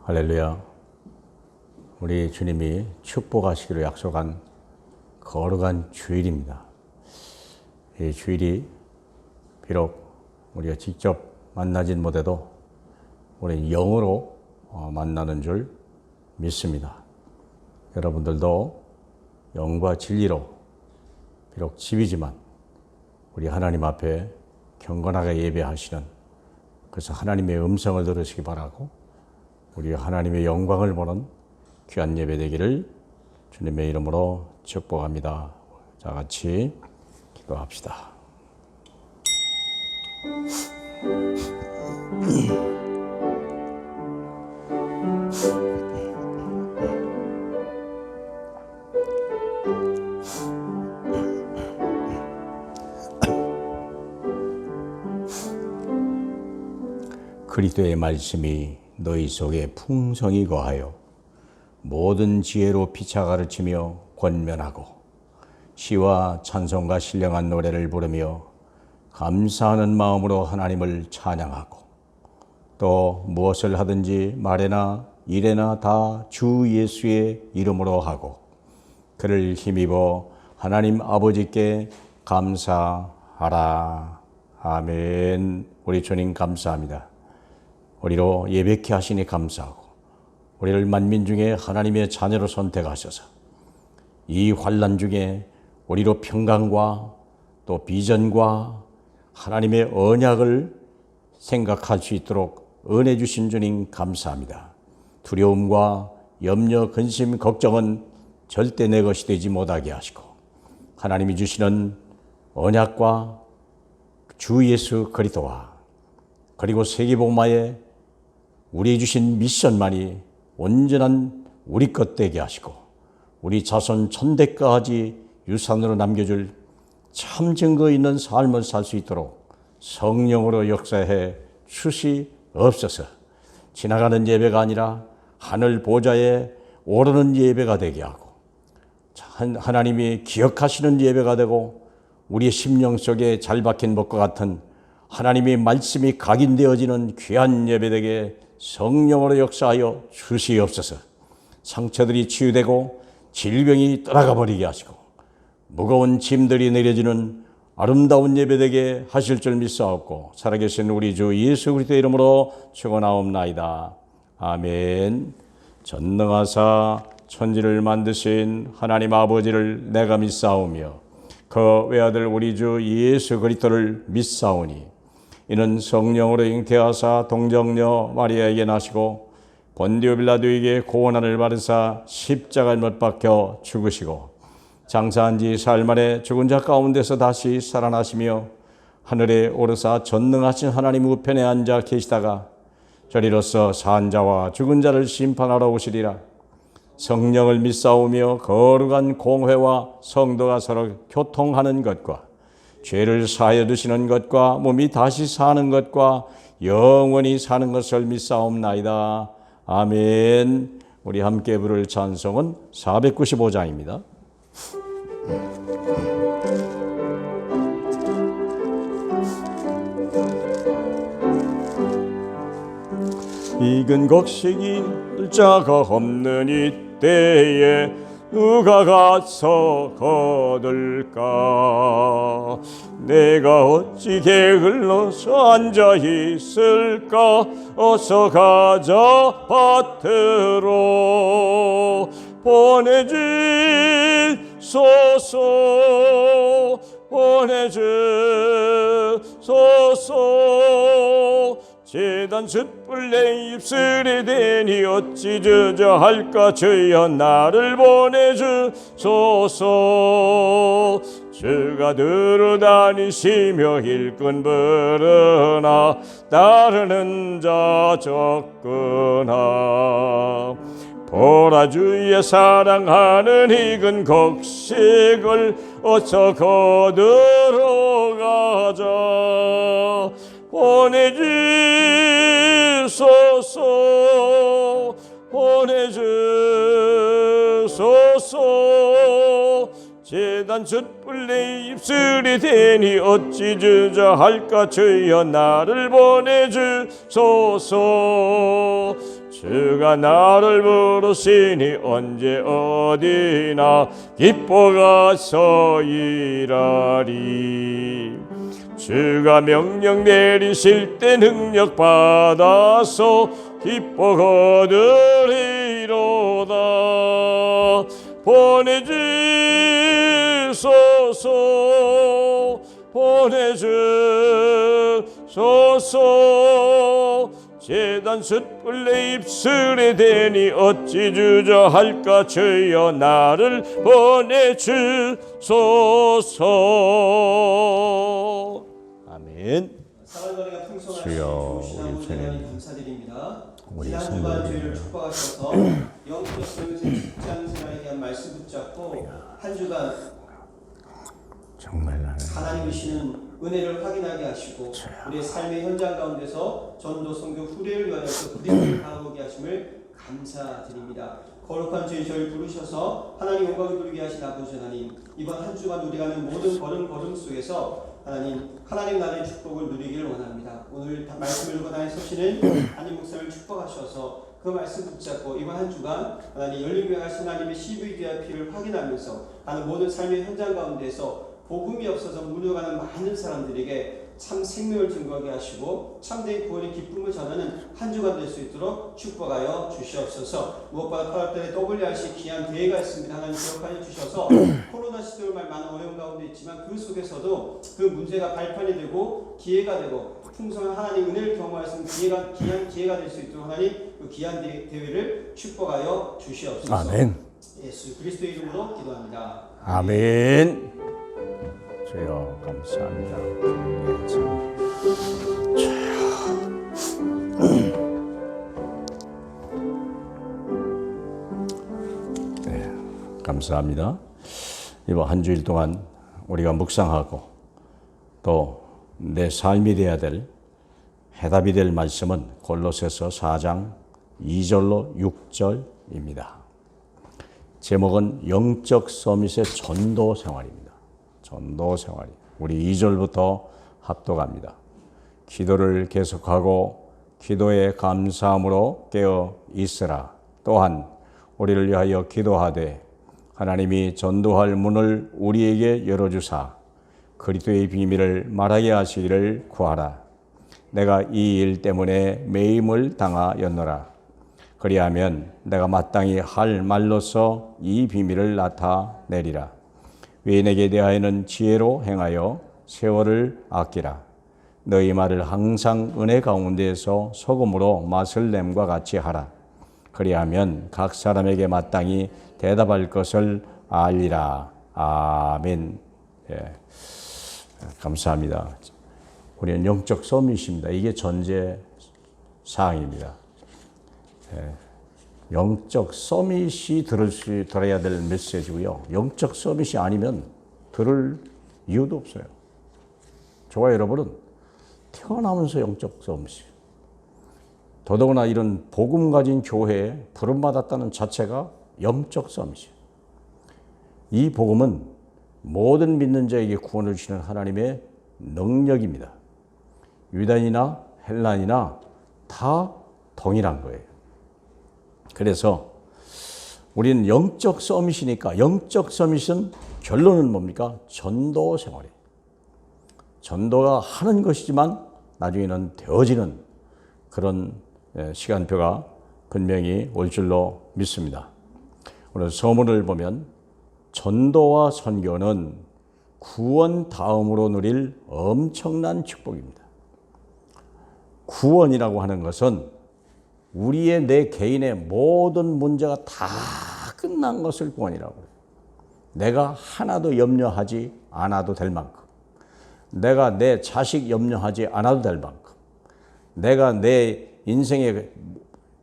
할렐루야. 우리 주님이 축복하시기로 약속한 거룩한 주일입니다. 이 주일이 비록 우리가 직접 만나진 못해도 우리 영으로 만나는 줄 믿습니다. 여러분들도 영과 진리로 비록 집이지만 우리 하나님 앞에 경건하게 예배하시는, 그래서 하나님의 음성을 들으시기 바라고 우리 하나님의 영광을 보는 귀한 예배 되기를 주님의 이름으로 축복합니다. 자, 같이 기도합시다. 그리스도의 말씀이 너희 속에 풍성히 거하여 모든 지혜로 피차 가르치며 권면하고 시와 찬송과 신령한 노래를 부르며 감사하는 마음으로 하나님을 찬양하고 또 무엇을 하든지 말에나 일에나 다 주 예수의 이름으로 하고 그를 힘입어 하나님 아버지께 감사하라. 아멘. 우리 주님 감사합니다. 우리로 예배케 하시니 감사하고 우리를 만민 중에 하나님의 자녀로 선택하셔서 이 환난 중에 우리로 평강과 또 비전과 하나님의 언약을 생각할 수 있도록 은혜 주신 주님 감사합니다. 두려움과 염려, 근심, 걱정은 절대 내 것이 되지 못하게 하시고 하나님이 주시는 언약과 주 예수 그리스도와 그리고 세계복음화에 우리 주신 미션만이 온전한 우리 것 되게 하시고 우리 자손 천대까지 유산으로 남겨줄 참 증거 있는 삶을 살 수 있도록 성령으로 역사해 주시옵소서. 지나가는 예배가 아니라 하늘 보좌에 오르는 예배가 되게 하고 하나님이 기억하시는 예배가 되고 우리의 심령 속에 잘 박힌 것과 같은 하나님의 말씀이 각인되어지는 귀한 예배되게 성령으로 역사하여 주시옵소서. 상처들이 치유되고 질병이 떠나가 버리게 하시고 무거운 짐들이 내려지는 아름다운 예배되게 하실 줄 믿사옵고 살아계신 우리 주 예수 그리스도의 이름으로 축원하옵나이다. 아멘. 전능하사 천지를 만드신 하나님 아버지를 내가 믿사오며 그 외아들 우리 주 예수 그리스도를 믿사오니 이는 성령으로 잉태하사 동정녀 마리아에게 나시고 본디오 빌라도에게 고난을 받으사 십자가에 못 박혀 죽으시고 장사한 지 사흘 만에 죽은 자 가운데서 다시 살아나시며 하늘에 오르사 전능하신 하나님 우편에 앉아 계시다가 저리로서 산 자와 죽은 자를 심판하러 오시리라. 성령을 믿사오며 거룩한 공회와 성도가 서로 교통하는 것과 죄를 사하여 주시는 것과 몸이 다시 사는 것과 영원히 사는 것을 믿사옵나이다. 아멘. 우리 함께 부를 찬송은 495장입니다. 익은 곡식이 자가 없는 이때에 누가 가서 거둘까? 내가 어찌 게을러서 앉아 있을까? 어서 가자 밭으로 보내주소서 보내주소서. 제단 숯불 내 입술에 대니 어찌 저저할까? 주여 나를 보내주소서. 주가 들어다니시며 일꾼 부르나 따르는 자 적구나. 보라 주의 사랑하는 익은 곡식을 어서 거두러 가자. 보내주소서 보내주소서. 제단 숯불 내 입술이 되니 어찌 주저할까? 주여 나를 보내주소서. 주가 나를 부르시니 언제 어디나 기뻐 가서 일하리. 주가 명령 내리실 때 능력 받아서 기뻐 거두리로다. 보내주소서 보내주소서. 제단 숯불 내 입술에 대니 어찌 주저할까. 주여 나를 보내주소서. 아멘. 사랑과 풍성하신 주여, 좋으신 아버지 하나님 감사드립니다. 지난 주간 주일을 축복하셔서 영적 생명의 직장 생활에 대한 말씀 붙잡고 한 주간 정말 하나님 주시는 은혜를 확인하게 하시고 우리의 삶의 현장 가운데서 전도 선교 후대를 위하여서 부대를 다하게 하심을 감사드립니다. 거룩한 주의 저를 부르셔서 하나님 영광을 돌리게 하신 아버지 하나님, 이번 한 주간 우리가 하는 모든 걸음 속에서 하나님 나라의 축복을 누리기를 원합니다. 오늘 말씀을 읽고 나의 서시는 하나님 목사를 축복하셔서 그 말씀 붙잡고 이번 한 주간 하나님 열림에 가신 하나님의 CVDIP를 확인하면서 하는 모든 삶의 현장 가운데서 복음이 없어서 물려가는 많은 사람들에게 참 생명을 증거하게 하시고 참된 구원의 기쁨을 전하는 한 주간 될 수 있도록 축복하여 주시옵소서. 무엇보다 8월달에 WRC 귀한 대회가 있습니다. 하나님 기억하여 주셔서 코로나 시대로 말 많은 어려움 가운데 있지만 그 속에서도 그 문제가 발판이 되고 기회가 되고 풍성한 하나님 은혜를 경험할 수 있는 귀한 기회가 될 수 있도록 하나님 그 귀한 대회를 축복하여 주시옵소서. 아멘. 예수 그리스도의 이름으로 기도합니다. 아멘. 주여 감사합니다. 네, 감사합니다. 이번 한 주일 동안 우리가 묵상하고 또 내 삶이 되어야 될 해답이 될 말씀은 골로새서 4장 2절로 6절입니다. 제목은 영적 서밋의 전도 생활입니다. 전도 생활이. 우리 2절부터 합독합니다. 기도를 계속하고 기도에 감사함으로 깨어 있으라. 또한 우리를 위하여 기도하되 하나님이 전도할 문을 우리에게 열어주사 그리스도의 비밀을 말하게 하시기를 구하라. 내가 이 일 때문에 매임을 당하였노라. 그리하면 내가 마땅히 할 말로서 이 비밀을 나타내리라. 외인에게 대하여는 지혜로 행하여 세월을 아끼라. 너희 말을 항상 은혜 가운데에서 소금으로 맛을 냄과 같이 하라. 그리하면 각 사람에게 마땅히 대답할 것을 알리라. 아멘. 예. 감사합니다. 우리는 영적 서밋입니다. 이게 전제 사항입니다. 예. 영적 서밋이 들어야 될 메시지고요. 영적 서밋이 아니면 들을 이유도 없어요. 저와 여러분은 태어나면서 영적 서밋이에요. 더더구나 이런 복음 가진 교회에 부름받았다는 자체가 영적 서밋이에요. 이 복음은 모든 믿는 자에게 구원을 주시는 하나님의 능력입니다. 유대인이나 헬라인이나 다 동일한 거예요. 그래서 우리는 영적 서밋이니까 영적 서밋은 결론은 뭡니까? 전도 생활이에요. 전도가 하는 것이지만 나중에는 되어지는 그런 시간표가 분명히 올 줄로 믿습니다. 오늘 서문을 보면 전도와 선교는 구원 다음으로 누릴 엄청난 축복입니다. 구원이라고 하는 것은 우리의 내 개인의 모든 문제가 다 끝난 것을 구원이라고 해요. 내가 하나도 염려하지 않아도 될 만큼, 내가 내 자식 염려하지 않아도 될 만큼, 내가 내 인생의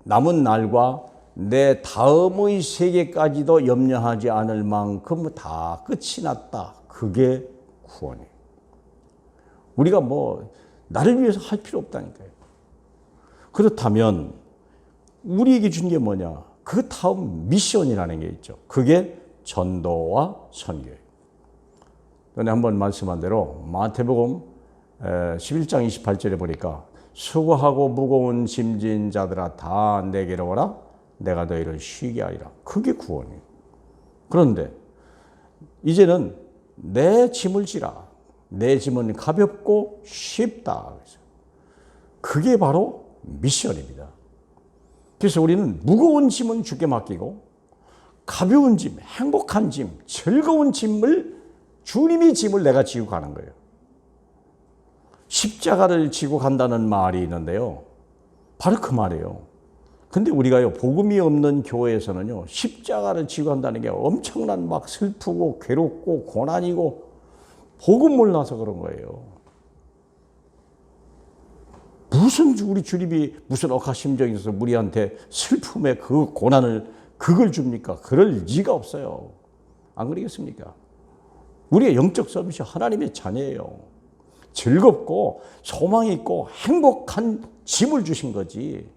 남은 날과 내 다음의 세계까지도 염려하지 않을 만큼 다 끝이 났다. 그게 구원이에요. 우리가 나를 위해서 할 필요 없다니까요. 그렇다면 우리에게 준 게 뭐냐? 그 다음 미션이라는 게 있죠. 그게 전도와 선교예요. 전에 한번 말씀한 대로 마태복음 11장 28절에 보니까 수고하고 무거운 짐진 자들아 다 내게로 오라. 내가 너희를 쉬게 하리라. 그게 구원이에요. 그런데 이제는 내 짐을 지라. 내 짐은 가볍고 쉽다. 그게 바로 미션입니다. 그래서 우리는 무거운 짐은 주께 맡기고 가벼운 짐, 행복한 짐, 즐거운 짐을 주님이 짐을 내가 지고 가는 거예요. 십자가를 지고 간다는 말이 있는데요. 바로 그 말이에요. 근데 우리가요, 복음이 없는 교회에서는요, 십자가를 지고 간다는 게 엄청난 막 슬프고 괴롭고 고난이고 복음 몰라서 그런 거예요. 무슨 우리 주님이 무슨 억하심정이 있어서 우리한테 슬픔의 그 고난을 그걸 줍니까? 그럴 리가 없어요. 안 그러겠습니까? 우리의 영적 서밋이 하나님의 자녀예요. 즐겁고 소망이 있고 행복한 짐을 주신 거지.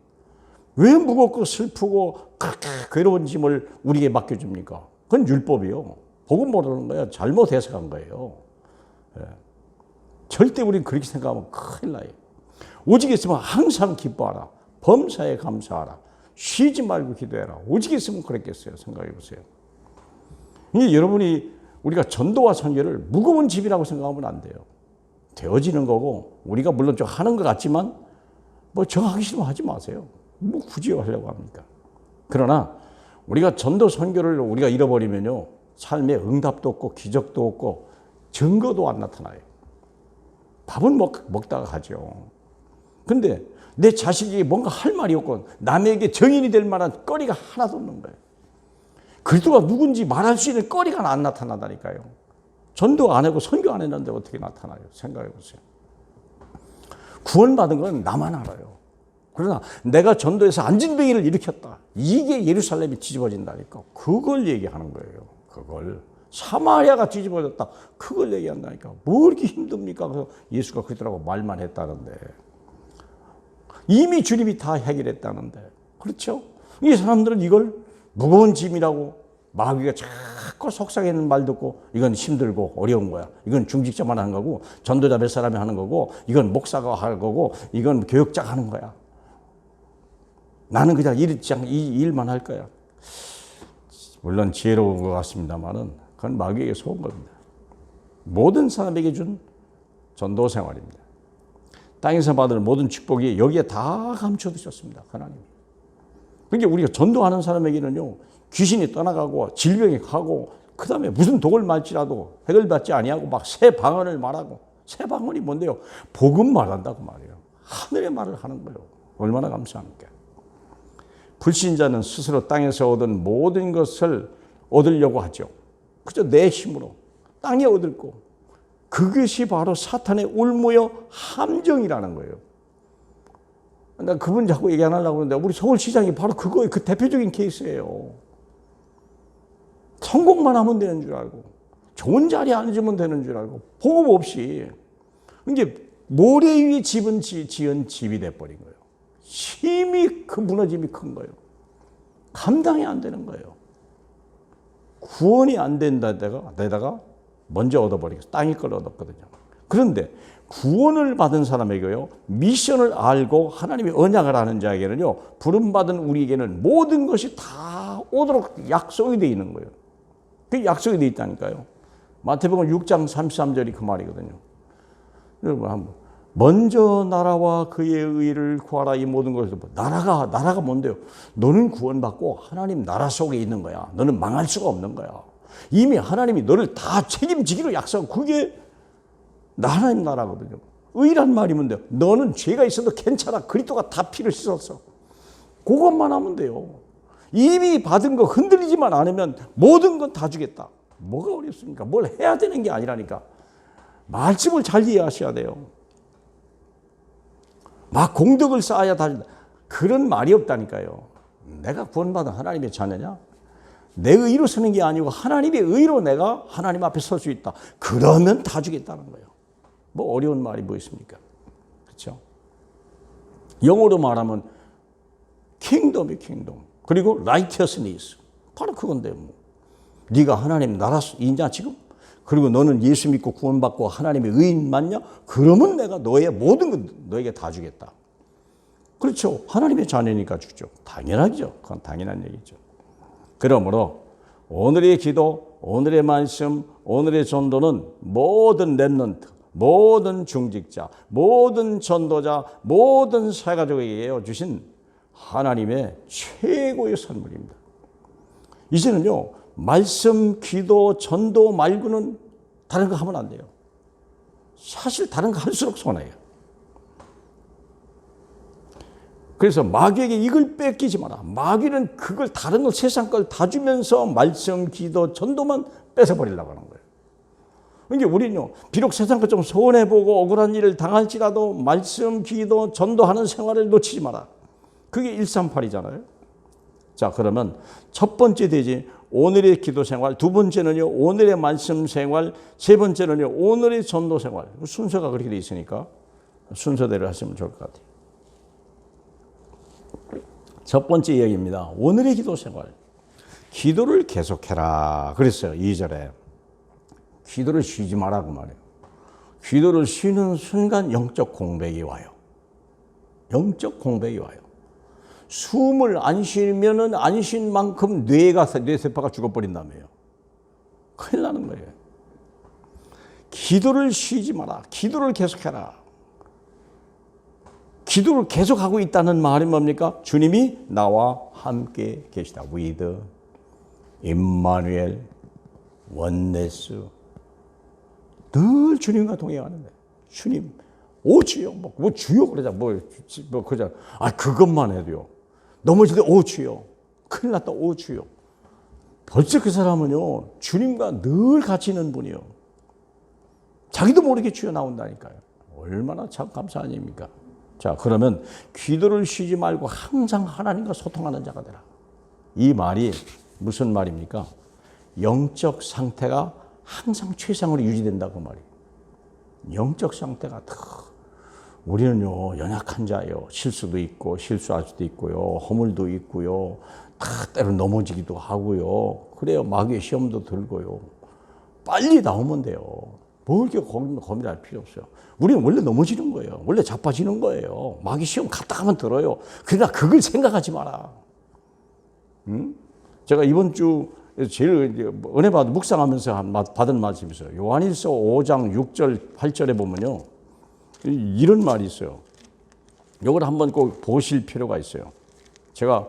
왜 무겁고 슬프고 그렇게 괴로운 짐을 우리에게 맡겨줍니까? 그건 율법이요. 복음 모르는 거예요. 잘못 해석한 거예요. 예. 절대 우리는 그렇게 생각하면 큰일 나요. 오직 있으면 항상 기뻐하라. 범사에 감사하라. 쉬지 말고 기도해라. 오직 있으면 그랬겠어요. 생각해 보세요. 여러분이 우리가 전도와 선교를 무거운 짐이라고 생각하면 안 돼요. 되어지는 거고 우리가 물론 좀 하는 것 같지만 뭐 정하기 싫으면 하지 마세요. 뭐 굳이 하려고 합니까? 그러나 우리가 전도 선교를 우리가 잃어버리면요, 삶에 응답도 없고 기적도 없고 증거도 안 나타나요. 밥은 먹다가 가죠. 근데 내 자식이 뭔가 할 말이 없고 남에게 정인이 될 만한 거리가 하나도 없는 거예요. 그리스도가 누군지 말할 수 있는 거리가 안 나타나다니까요. 전도 안 하고 선교 안 했는데 어떻게 나타나요? 생각해 보세요. 구원받은 건 나만 알아요. 그러나 내가 전도에서 안진뱅이를 일으켰다. 이게 예루살렘이 뒤집어진다니까. 그걸 얘기하는 거예요. 그걸. 사마리아가 뒤집어졌다. 그걸 얘기한다니까. 뭐 이렇게 힘듭니까? 그래서 예수가 그러더라고 말만 했다는데. 이미 주님이 다 해결했다는데. 그렇죠? 이 사람들은 이걸 무거운 짐이라고 마귀가 자꾸 속삭이는 말 듣고 이건 힘들고 어려운 거야. 이건 중직자만 하는 거고 전도자 몇 사람이 하는 거고 이건 목사가 하는 거고 이건 교역자가 하는 거야. 나는 그냥 이 일만 할 거야. 물론 지혜로운 것 같습니다만은 그건 마귀에게 속은 겁니다. 모든 사람에게 준 전도 생활입니다. 땅에서 받을 모든 축복이 여기에 다 감춰두셨습니다. 하나님. 그러니까 우리가 전도하는 사람에게는요, 귀신이 떠나가고 질병이 가고 그 다음에 무슨 독을 말지라도 해결받지 아니하고 막 새 방언을 말하고, 새 방언이 뭔데요? 복음 말한다고 말이에요. 하늘의 말을 하는 거예요. 얼마나 감사합니까? 불신자는 스스로 땅에서 얻은 모든 것을 얻으려고 하죠. 그저 내 힘으로 땅에 얻을 거. 그것이 바로 사탄의 올무여 함정이라는 거예요. 나 그분 자꾸 얘기 안 하려고 하는데 우리 서울시장이 바로 그거예요. 그 대표적인 케이스예요. 성공만 하면 되는 줄 알고 좋은 자리에 앉으면 되는 줄 알고 복음 없이 이제 모래 위에 지은 집이 돼버린 거예요. 힘이 그 무너짐이 큰 거예요. 감당이 안 되는 거예요. 구원이 안 된다다가 먼저 얻어버리겠어. 땅의 걸 얻었거든요. 그런데 구원을 받은 사람에게요, 미션을 알고 하나님의 언약을 아는 자에게는요, 부름받은 우리에게는 모든 것이 다 오도록 약속이 되어 있는 거예요. 그 약속이 되어 있다니까요. 마태복음 6장 33절이 그 말이거든요. 여러분 한번 먼저 나라와 그의 의를 구하라. 이 모든 것을 나라가 뭔데요? 너는 구원받고 하나님 나라 속에 있는 거야. 너는 망할 수가 없는 거야. 이미 하나님이 너를 다 책임지기로 약속하고 그게 하나님 나라거든요. 의란 말이 뭔데요? 너는 죄가 있어도 괜찮아. 그리스도가 다 피를 씻었어. 그것만 하면 돼요. 이미 받은 거 흔들리지만 않으면 모든 건 다 주겠다. 뭐가 어렵습니까? 뭘 해야 되는 게 아니라니까. 말씀을 잘 이해하셔야 돼요. 막 공덕을 쌓아야 다른다. 그런 말이 없다니까요. 내가 구원받은 하나님의 자녀냐? 내 의로 서는 게 아니고 하나님의 의로 내가 하나님 앞에 설 수 있다. 그러면 다 주겠다는 거예요. 뭐 어려운 말이 뭐 있습니까? 그렇죠? 영어로 말하면 킹덤이 킹덤. 그리고 righteousness. 바로 그건데요. 뭐. 네가 하나님 나라이냐 지금? 그리고 너는 예수 믿고 구원받고 하나님의 의인 맞냐? 그러면 내가 너의 모든 것 너에게 다 주겠다. 그렇죠. 하나님의 자녀니까 주죠. 당연하죠. 그건 당연한 얘기죠. 그러므로 오늘의 기도, 오늘의 말씀, 오늘의 전도는 모든 렘넌트, 모든 중직자, 모든 전도자, 모든 사가족에게 주신 하나님의 최고의 선물입니다. 이제는요, 말씀, 기도, 전도 말고는 다른 거 하면 안 돼요. 사실 다른 거 할수록 손해예요. 그래서 마귀에게 이걸 뺏기지 마라. 마귀는 그걸 다른 걸 세상 걸 다 주면서 말씀, 기도, 전도만 뺏어버리려고 하는 거예요. 그러니까 우리는요, 비록 세상 것 좀 손해보고 억울한 일을 당할지라도 말씀, 기도, 전도하는 생활을 놓치지 마라. 그게 138이잖아요. 자, 그러면 첫 번째 되지 오늘의 기도 생활, 두 번째는요 오늘의 말씀 생활, 세 번째는요 오늘의 전도 생활. 순서가 그렇게 돼 있으니까 순서대로 하시면 좋을 것 같아요. 첫 번째 이야기입니다. 오늘의 기도 생활. 기도를 계속해라 그랬어요. 2절에. 기도를 쉬지 마라고 말해요. 기도를 쉬는 순간 영적 공백이 와요. 영적 공백이 와요. 숨을 안 쉬면은 안 쉰 만큼 뇌세포가 죽어버린다며요. 큰일 나는 거예요. 기도를 쉬지 마라. 기도를 계속해라. 기도를 계속하고 있다는 말이 뭡니까? 주님이 나와 함께 계시다. with 임마누엘 원네스. 늘 주님과 동행하는 거예요. 주님, 오 주여, 뭐 주여 그러자, 그러자. 그것만 해도요. 넘어질 때 오 주여, 큰일 났다 오 주여. 벌써 그 사람은요 주님과 늘 같이 있는 분이요. 자기도 모르게 주여 나온다니까요. 얼마나 참 감사한 일입니까? 자, 그러면 기도를 쉬지 말고 항상 하나님과 소통하는 자가 되라. 이 말이 무슨 말입니까? 영적 상태가 항상 최상으로 유지된다고 말이에요. 영적 상태가 우리는요 연약한 자예요. 실수도 있고 실수할 수도 있고요. 허물도 있고요. 때로 넘어지기도 하고요. 그래요. 마귀의 시험도 들고요. 빨리 나오면 돼요. 뭘 이렇게 고민할 필요 없어요. 우리는 원래 넘어지는 거예요. 원래 자빠지는 거예요. 마귀 시험 갔다 가면 들어요. 그러나 그걸 생각하지 마라. 제가 이번 주 제일 은혜 받아 묵상하면서 받은 말씀이 있어요. 요한일서 5장 6절 8절에 보면요. 이런 말이 있어요. 이걸 한번 꼭 보실 필요가 있어요. 제가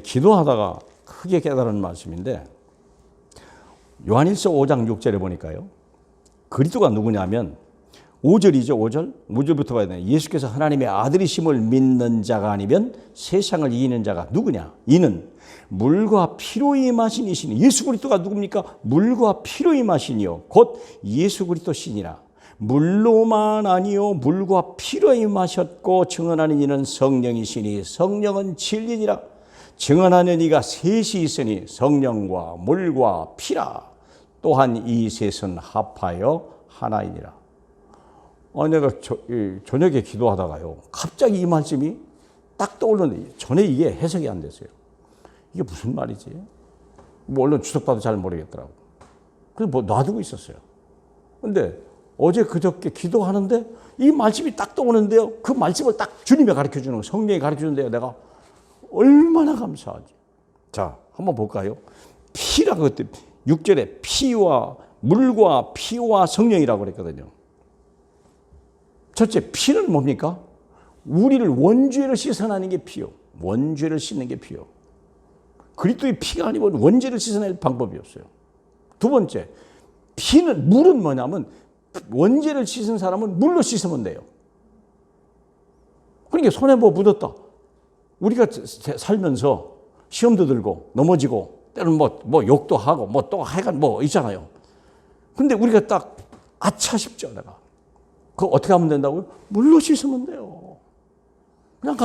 기도하다가 크게 깨달은 말씀인데 요한일서 5장 6절에 보니까요. 그리스도가 누구냐면 5절이죠. 5절부터 봐야 돼요. 예수께서 하나님의 아들이심을 믿는 자가 아니면 세상을 이기는 자가 누구냐? 이는 물과 피로 임하신 이시니. 예수 그리스도가 누굽니까? 물과 피로 임하신 이요 곧 예수 그리스도시니라. 물로만 아니요 물과 피로 임하셨고 증언하는 이는 성령이시니 성령은 진리니라. 증언하는 이가 셋이 있으니 성령과 물과 피라. 또한 이 셋은 합하여 하나이니라. 내가 저녁에 기도하다가요 갑자기 이 말씀이 딱 떠오르는데 전에 이게 해석이 안 됐어요. 이게 무슨 말이지? 얼른 주석봐도 잘 모르겠더라고. 그래서 놔두고 있었어요. 근데 어제 그저께 기도하는데 이 말씀이 딱 떠오르는데요. 그 말씀을 딱 주님이 가르쳐주는 거예요. 성령이 가르쳐주는데요. 내가 얼마나 감사하지. 자, 한번 볼까요? 피라고 그때 6절에 피와 물과 피와 성령이라고 그랬거든요. 첫째, 피는 뭡니까? 우리를 원죄를 씻어내는 게 피요. 원죄를 씻는 게 피요. 그리스도의 피가 아니면 원죄를 씻어낼 방법이 없어요. 두 번째, 물은 뭐냐면 원죄를 씻은 사람은 물로 씻으면 돼요. 그러니까 손에 묻었다. 우리가 살면서 시험도 들고 넘어지고 때로는 욕도 하고 또 하여간 있잖아요. 근데 우리가 딱 아차 싶죠, 내가. 그거 어떻게 하면 된다고요? 물로 씻으면 돼요. 그냥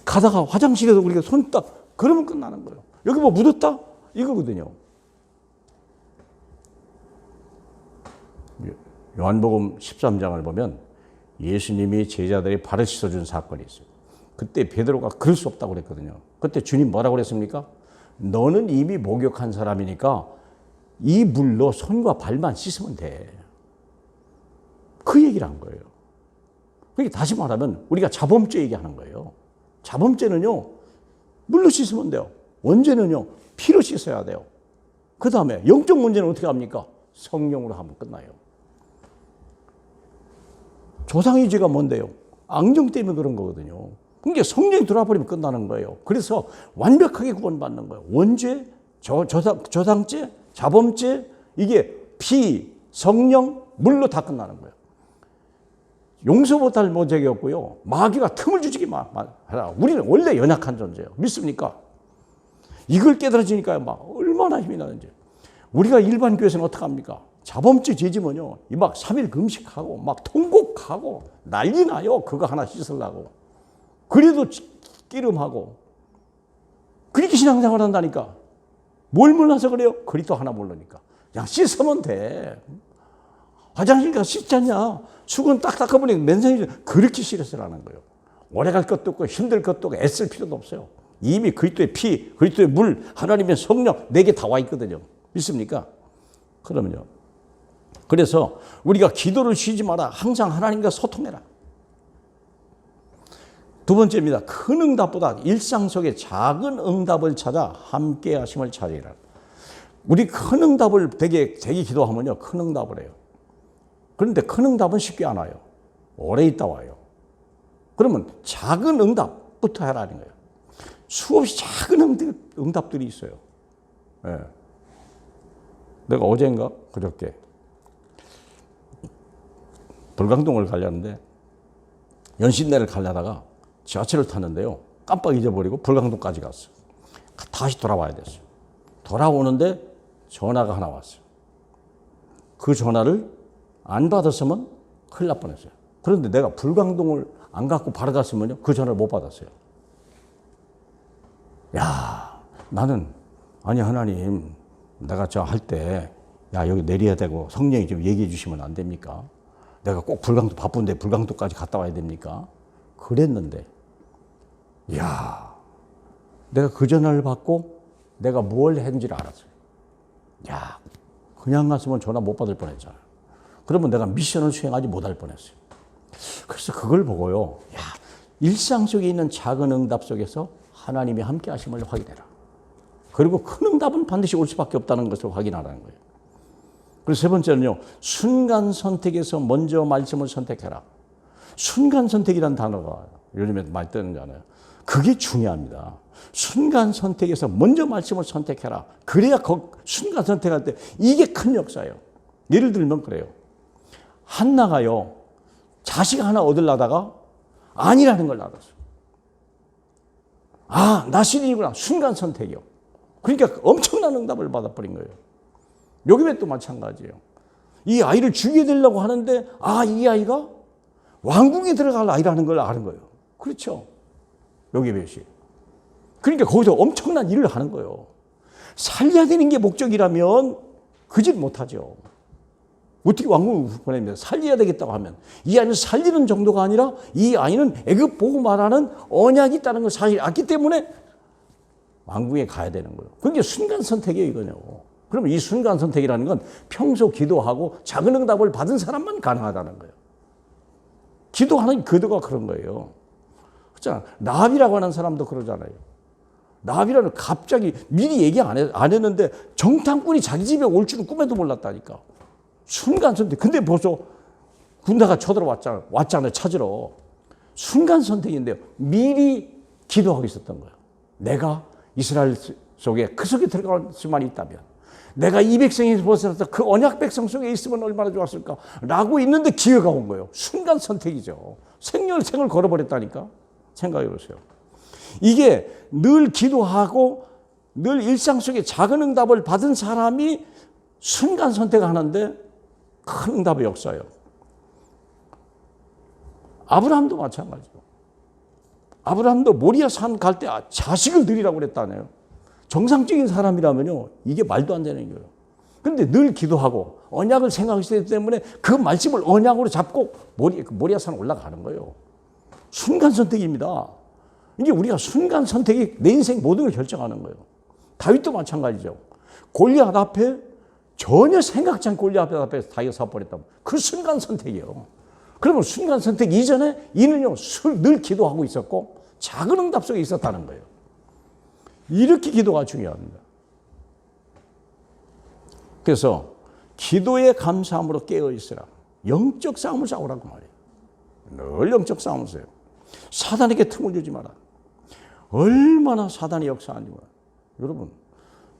가다가 화장실에서 우리가 손 딱, 그러면 끝나는 거예요. 여기 묻었다? 이거거든요. 요한복음 13장을 보면 예수님이 제자들이 발을 씻어준 사건이 있어요. 그때 베드로가 그럴 수 없다고 그랬거든요. 그때 주님 뭐라고 그랬습니까? 너는 이미 목욕한 사람이니까 이 물로 손과 발만 씻으면 돼. 그 얘기를 한 거예요. 그러니까 다시 말하면 우리가 자범죄 얘기하는 거예요. 자범죄는요, 물로 씻으면 돼요. 원죄는요, 피로 씻어야 돼요. 그 다음에 영적 문제는 어떻게 합니까? 성령으로 하면 끝나요. 조상의 죄가 뭔데요? 앙정 때문에 그런 거거든요. 그러니까 성령이 들어와버리면 끝나는 거예요. 그래서 완벽하게 구원받는 거예요. 원죄, 조상죄, 자범죄, 이게 피, 성령, 물로 다 끝나는 거예요. 용서 못할 모적이 없고요. 마귀가 틈을 주지기만 해라. 우리는 원래 연약한 존재예요. 믿습니까? 이걸 깨달아지니까 막 얼마나 힘이 나는지. 우리가 일반 교회에서는 어떻게 합니까? 자범죄 죄지면요, 이 막 3일 금식하고 막 통곡하고 난리 나요. 그거 하나 씻으려고. 그래도 끼름하고 그렇게 신앙생활 한다니까. 뭘 몰라서 그래요? 그리스도 하나 모르니까. 그냥 씻으면 돼. 화장실 가서 씻지 않냐? 수건 딱 닦아보니까 맨손이 그렇게 씻으라는 거예요. 오래 갈 것도 없고 힘들 것도 없고 애쓸 필요도 없어요. 이미 그리스도의 피, 그리스도의 물, 하나님의 성령 내게 다 와 있거든요. 믿습니까? 그러면요. 그래서 우리가 기도를 쉬지 마라. 항상 하나님과 소통해라. 두 번째입니다. 큰 응답보다 일상 속의 작은 응답을 찾아 함께 하심을 찾으라. 우리 큰 응답을 되게 기도하면요, 큰 응답을 해요. 그런데 큰 응답은 쉽게 안 와요. 오래 있다 와요. 그러면 작은 응답부터 해라는 거예요. 수없이 작은 응답들이 있어요. 네. 내가 어젠가 그저께 불광동을 가려는데 연신내를 가려다가 지하철을 탔는데요, 깜빡 잊어버리고 불광동까지 갔어요. 다시 돌아와야 됐어요. 돌아오는데 전화가 하나 왔어요. 그 전화를 안 받았으면 큰일 날 뻔했어요. 그런데 내가 불광동을 안 갖고 바로 갔으면요, 그 전화를 못 받았어요. 야, 나는 아니 하나님, 내가 저 할 때 야 여기 내려야 되고 성령이 좀 얘기해 주시면 안 됩니까? 내가 꼭 불광도 바쁜데 불광도까지 갔다 와야 됩니까? 그랬는데, 야, 내가 그 전화를 받고 내가 뭘 했는지를 알았어요. 야, 그냥 갔으면 전화 못 받을 뻔했잖아. 그러면 내가 미션을 수행하지 못할 뻔했어요. 그래서 그걸 보고요, 야, 일상 속에 있는 작은 응답 속에서 하나님이 함께 하심을 확인해라. 그리고 큰 응답은 반드시 올 수밖에 없다는 것을 확인하라는 거예요. 그리고 세 번째는요, 순간 선택에서 먼저 말씀을 선택해라. 순간 선택이라는 단어가 요즘에 많이 뜨는잖아요. 그게 중요합니다. 순간 선택에서 먼저 말씀을 선택해라. 그래야 순간 선택할 때 이게 큰 역사예요. 예를 들면 그래요. 한나가요, 자식 하나 얻으려다가 아니라는 걸 알았어요. 아, 나 신인이구나. 순간 선택이요. 그러니까 엄청난 응답을 받아버린 거예요. 요즘에 또 마찬가지예요. 이 아이를 죽여야 되려고 하는데, 아, 이 아이가 왕궁에 들어갈 아이라는 걸 아는 거예요. 그렇죠? 요게벳이. 그러니까 거기서 엄청난 일을 하는 거예요. 살려야 되는 게 목적이라면 그 짓 못하죠. 어떻게 왕궁을 보냅니까? 살려야 되겠다고 하면 이 아이는 살리는 정도가 아니라 이 아이는 애굽 보고 말하는 언약이 있다는 걸 사실 알기 때문에 왕궁에 가야 되는 거예요. 그게 순간 선택이에요, 이거요. 그러면 이 순간 선택이라는 건 평소 기도하고 작은 응답을 받은 사람만 가능하다는 거예요. 기도하는 기도가 그런 거예요. 그렇잖아. 나합이라고 하는 사람도 그러잖아요. 나합이라는 갑자기 미리 얘기 안 했는데 정탐꾼이 자기 집에 올 줄은 꿈에도 몰랐다니까. 순간 선택. 근데 벌써 군대가 왔잖아요. 찾으러. 순간 선택인데요. 미리 기도하고 있었던 거예요. 내가 이스라엘 속에 그 속에 들어갈 수만 있다면, 내가 이 백성에서 벗어나서 그 언약 백성 속에 있으면 얼마나 좋았을까 라고 있는데 기회가 온 거예요. 순간 선택이죠. 생을 걸어버렸다니까. 생각해 보세요. 이게 늘 기도하고 늘 일상 속에 작은 응답을 받은 사람이 순간 선택하는데 큰 응답의 역사예요. 아브라함도 마찬가지죠. 아브라함도 모리아 산 갈 때 자식을 드리라고 그랬다네요. 정상적인 사람이라면요, 이게 말도 안 되는 거예요. 그런데 늘 기도하고 언약을 생각했기 때문에 그 말씀을 언약으로 잡고 모리아 산 올라가는 거예요. 순간 선택입니다. 이게 우리가 순간 선택이 내 인생 모든 걸 결정하는 거예요. 다윗도 마찬가지죠. 골리앗 앞에 전혀 생각지 않고 골리앗 앞에서 다윗이 서버렸다면 그 순간 선택이에요. 그러면 순간 선택 이전에 이는요, 늘 기도하고 있었고 작은 응답 속에 있었다는 거예요. 이렇게 기도가 중요합니다. 그래서 기도의 감사함으로 깨어 있으라. 영적 싸움을 싸우라고 말이에요. 늘 영적 싸움을 싸요. 사단에게 틈을 주지 마라. 얼마나 사단이 역사하는지 몰라요. 여러분,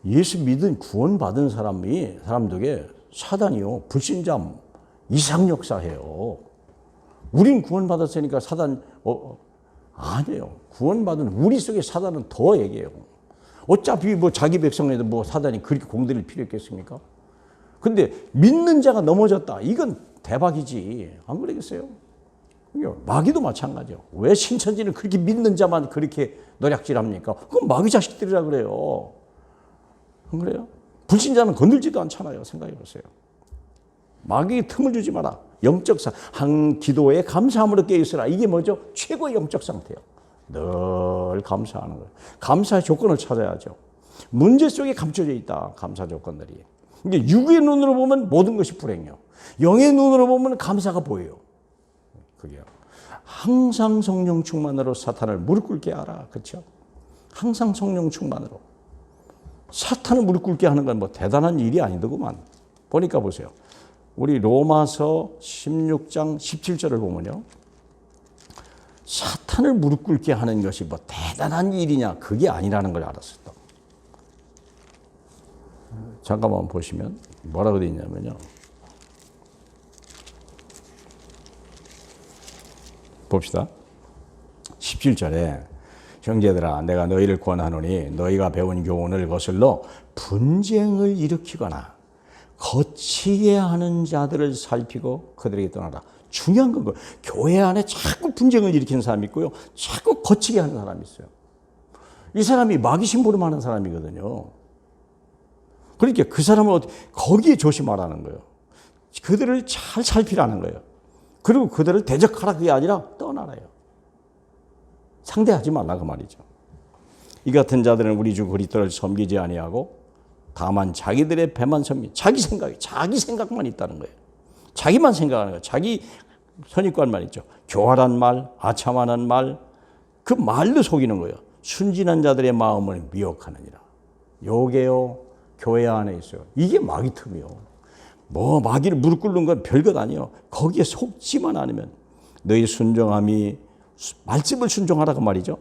예수 믿은 구원받은 사람들에게 사단이요, 불신자 이상 역사해요. 우린 구원받았으니까 사단, 아니에요. 구원받은 우리 속에 사단은 더 얘기해요. 어차피 뭐 자기 백성에도 뭐 사단이 그렇게 공들일 필요 있겠습니까? 근데 믿는 자가 넘어졌다. 이건 대박이지. 안 그러겠어요? 마귀도 마찬가지예요. 왜 신천지는 그렇게 믿는 자만 그렇게 노략질합니까? 그건 마귀 자식들이라 그래요. 안 그래요? 불신자는 건들지도 않잖아요. 생각해 보세요. 마귀에 틈을 주지 마라. 영적 한 기도에 감사함으로 깨어 있으라. 이게 뭐죠? 최고의 영적 상태예요. 늘 감사하는 거예요. 감사의 조건을 찾아야죠. 문제 속에 감춰져 있다. 감사 조건들이. 이게 육의 눈으로 보면 모든 것이 불행해요. 영의 눈으로 보면 감사가 보여요. 그게요. 항상 성령 충만으로 사탄을 무릎 꿇게 하라. 그렇죠? 항상 성령 충만으로. 사탄을 무릎 꿇게 하는 건 뭐 대단한 일이 아니더구만. 보니까 보세요. 우리 로마서 16장 17절을 보면요. 사탄을 무릎 꿇게 하는 것이 뭐 대단한 일이냐. 그게 아니라는 걸 알았어요. 잠깐만 보시면 뭐라고 되어 있냐면요. 봅시다. 17절에 형제들아 내가 너희를 권하노니 너희가 배운 교훈을 거슬러 분쟁을 일으키거나 거치게 하는 자들을 살피고 그들에게 떠나라. 중요한 건 교회 안에 자꾸 분쟁을 일으키는 사람이 있고요. 자꾸 거치게 하는 사람이 있어요. 이 사람이 마귀 심부름하는 사람이거든요. 그러니까 그 사람은 거기에 조심하라는 거예요. 그들을 잘 살피라는 거예요. 그리고 그들을 대적하라 그게 아니라 떠나라요. 상대하지 말라 그 말이죠. 이 같은 자들은 우리 주 그리스도를 섬기지 아니하고 다만 자기들의 배만 섬기. 자기 생각만 있다는 거예요. 자기만 생각하는 거예요. 자기 선입관만 있죠. 교활한 말, 아참하는 말, 그 말로 속이는 거예요. 순진한 자들의 마음을 미혹하느니라. 요게요. 교회 안에 있어요. 이게 마귀 틈이요. 뭐 마귀를 무릎 꿇는 건 별것 아니에요. 거기에 속지만 않으면 너희 순종함이 말씀을 순종하라고 말이죠.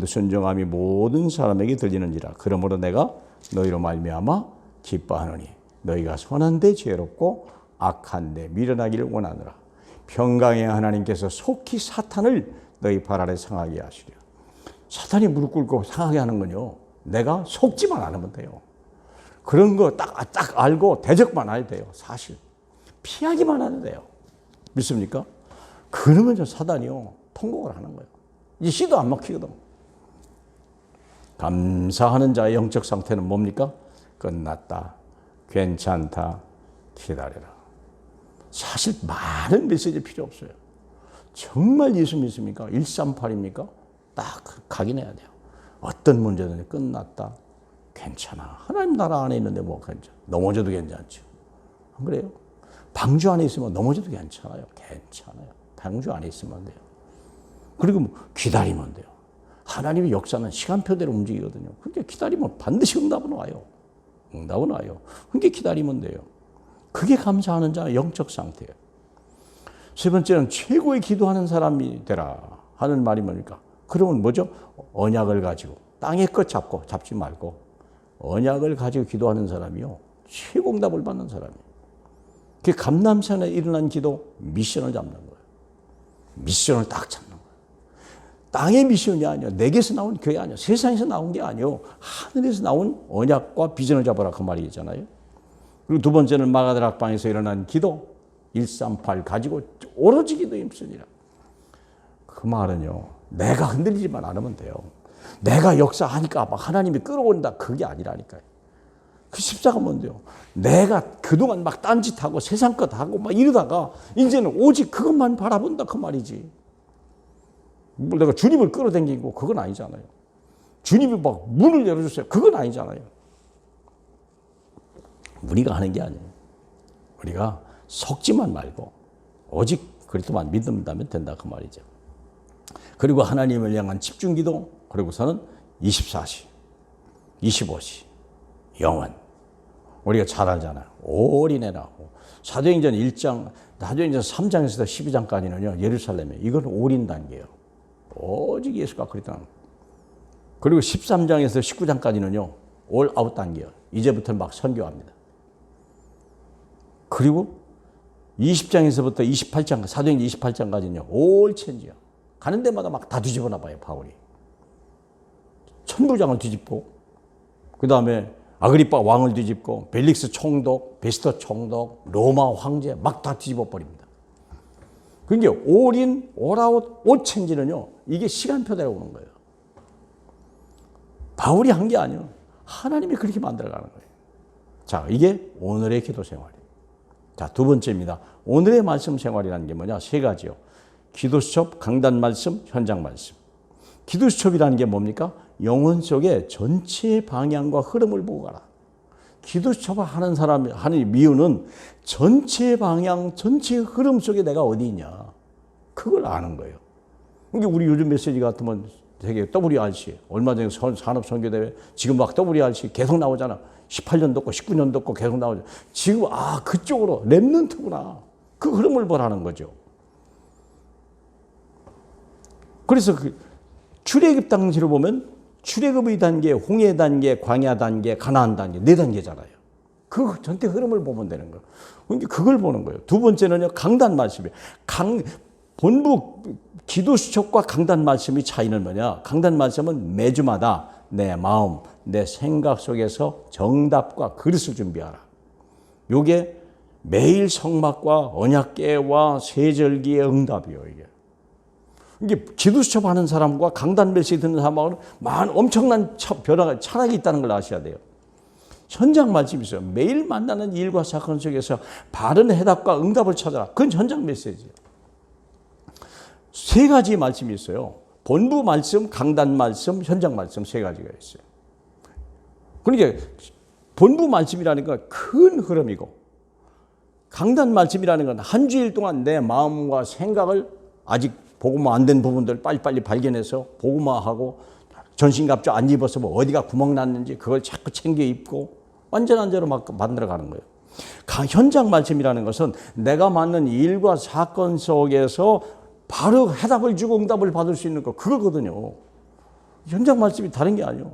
순종함이 모든 사람에게 들리는지라. 그러므로 내가 너희로 말미암아 기뻐하노니 너희가 선한데 죄롭고 악한데 미련하기를 원하노라. 평강의 하나님께서 속히 사탄을 너희 발 아래 상하게 하시려. 사탄이 무릎 꿇고 상하게 하는 건요. 내가 속지만 않으면 돼요. 그런 거 딱 알고 대적만 해야 돼요. 사실. 피하기만 하면 돼요. 믿습니까? 그러면 저 사단이요. 통곡을 하는 거예요. 이제 시도 안 막히거든. 감사하는 자의 영적 상태는 뭡니까? 끝났다. 괜찮다. 기다려라. 사실 많은 메시지 필요 없어요. 정말 예수 믿습니까? 138입니까? 딱 각인해야 돼요. 어떤 문제든 끝났다. 괜찮아. 하나님 나라 안에 있는데 뭐 괜찮아. 넘어져도 괜찮죠. 안 그래요? 방주 안에 있으면 넘어져도 괜찮아요. 괜찮아요. 방주 안에 있으면 돼요. 그리고 뭐 기다리면 돼요. 하나님의 역사는 시간표대로 움직이거든요. 그러니까 기다리면 반드시 응답은 와요. 응답은 와요. 그러니까 기다리면 돼요. 그게 감사하는 자의 영적 상태예요. 세 번째는 최고의 기도하는 사람이 되라 하는 말이 뭡니까? 그러면 뭐죠? 언약을 가지고 땅의 것 잡지 말고 언약을 가지고 기도하는 사람이요. 최고 응답을 받는 사람이에요. 그 감람산에 일어난 기도 미션을 잡는 거예요. 미션을 딱 잡는 거예요. 땅의 미션이 아니에요. 내게서 나온 교회 아니에요. 세상에서 나온 게 아니에요. 하늘에서 나온 언약과 비전을 잡아라 그 말이잖아요. 그리고 두 번째는 마가다락방에서 일어난 기도 138 가지고 오로지 기도에 힘쓰니라. 그 말은요. 내가 흔들리지만 않으면 돼요. 내가 역사하니까 막 하나님이 끌어온다. 그게 아니라니까요. 그 십자가 뭔데요? 내가 그동안 막 딴짓하고 세상 것 하고 막 이러다가 이제는 오직 그것만 바라본다. 그 말이지. 내가 주님을 끌어당기고 그건 아니잖아요. 주님이 막 문을 열어주세요. 그건 아니잖아요. 우리가 하는 게 아니에요. 우리가 속지만 말고 오직 그리스도만 믿는다면 된다. 그 말이죠. 그리고 하나님을 향한 집중기도, 그리고서는 24시, 25시, 영원. 우리가 잘 알잖아요. 올인해라고. 사도행전 1장, 사도행전 3장에서 12장까지는요, 예루살렘에. 이건 올인 단계예요. 오직 예수가 그랬다. 그리고 13장에서 19장까지는요, 올 아웃 단계예요. 이제부터는 막 선교합니다. 그리고 20장에서부터 28장, 사도행전 28장까지는요, 올 체인지요. 가는 데마다 막 다 뒤집어 놔봐요, 바울이. 천부장을 뒤집고, 그 다음에 아그리파 왕을 뒤집고, 벨릭스 총독, 베스터 총독, 로마 황제 막 다 뒤집어 버립니다. 그게 올인, 올아웃, 올체인지는요, 이게 시간표대로 오는 거예요. 바울이 한 게 아니에요. 하나님이 그렇게 만들어가는 거예요. 자, 이게 오늘의 기도 생활이에요. 자, 두 번째입니다. 오늘의 말씀 생활이라는 게 뭐냐? 세 가지요. 기도 수첩, 강단 말씀, 현장 말씀. 기도 수첩이라는 게 뭡니까? 영혼 속의 전체의 방향과 흐름을 보고 가라. 기도 수첩을 하는 사람이 하는 이유는 전체의 방향, 전체의 흐름 속에 내가 어디 있냐. 그걸 아는 거예요. 이게 우리 요즘 메시지 같으면 되게 WRC, 얼마 전에 산업선교대회, 지금 막 WRC 계속 나오잖아. 18년도 없고 19년도 없고 계속 나오죠. 지금 그쪽으로 랩넌트구나. 그 흐름을 보라는 거죠. 그래서 출애굽 당시로 보면 출애굽의 단계, 홍해 단계, 광야 단계, 가나안 단계, 네 단계잖아요. 그 전체 흐름을 보면 되는 거예요. 그러니까 그걸 보는 거예요. 두 번째는요, 강단 말씀이에요. 본부 기도 수첩과 강단 말씀의 차이는 뭐냐? 강단 말씀은 매주마다 내 마음, 내 생각 속에서 정답과 그릇을 준비하라. 요게 매일 성막과 언약궤와 세절기의 응답이에요, 이게 기도 수첩 하는 사람과 강단 메시지 듣는 사람하고는 엄청난 변화가, 차락이 있다는 걸 아셔야 돼요. 현장 말씀이 있어요. 매일 만나는 일과 사건 속에서 바른 해답과 응답을 찾아라. 그건 현장 메시지예요. 세 가지 말씀이 있어요. 본부 말씀, 강단 말씀, 현장 말씀 세 가지가 있어요. 그러니까 본부 말씀이라는 건 큰 흐름이고, 강단 말씀이라는 건 한 주일 동안 내 마음과 생각을 아직 복음화 안 된 부분들 빨리빨리 발견해서 복음화하고, 전신갑주 안 입어서 뭐 어디가 구멍 났는지 그걸 자꾸 챙겨 입고 완전한 대로 막 만들어가는 거예요. 현장 말씀이라는 것은 내가 맞는 일과 사건 속에서 바로 해답을 주고 응답을 받을 수 있는 거, 그거거든요. 현장 말씀이 다른 게 아니에요.